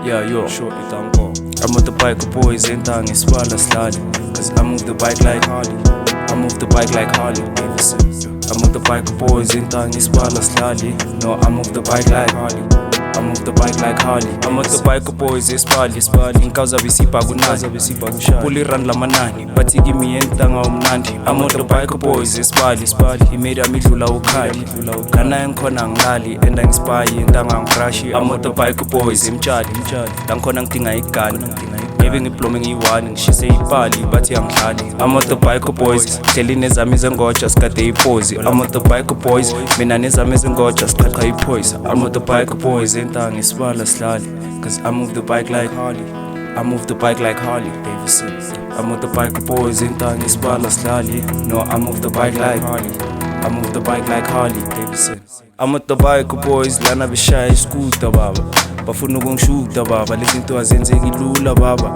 Yeah, yo, short it down, go. I'm with the bike boys, ain't down, it's while I slide. Cause I move the bike like Harley. I move the bike like Harley. I'm with the bike boys, ain't down, it's while I slide. No, I move the bike like Harley. I move the bike like Harley. I'm with the bike boys, it's Bali. Inkauza visipa kunani. Puli run la manani. Bati give me entanga umnandi. I'm with the bike boys, it's Bali. Imeda midlula ukhali. Kana enkhona nglali. Enda ngispayi, entanga ngrashi. I'm with the bike boys, imchali. Lankhona ngidinga igani. Maybe ngiblome ngiyi-1 ngishise ipali bathi yangihlali. I'm with the bike boys. Hleli nezami ezengoja sikade iphozi. I'm with the bike boys. Mina nezami ezengoja siqhaqha iphoyisa. I'm with the bike boys. Entanga ngisibala sihlali. Cause I move the bike like Harley. I move the bike like Harley Davidson. I'm with the bike boys. Entanga ngisibala sihlali. No, I move the bike like Harley. I move the bike like Harley Davidson. I'm with the bike boys. Lana bishaya scooter baba. Bafuna ukungishuta baba. Lezinto azenzeki lula baba.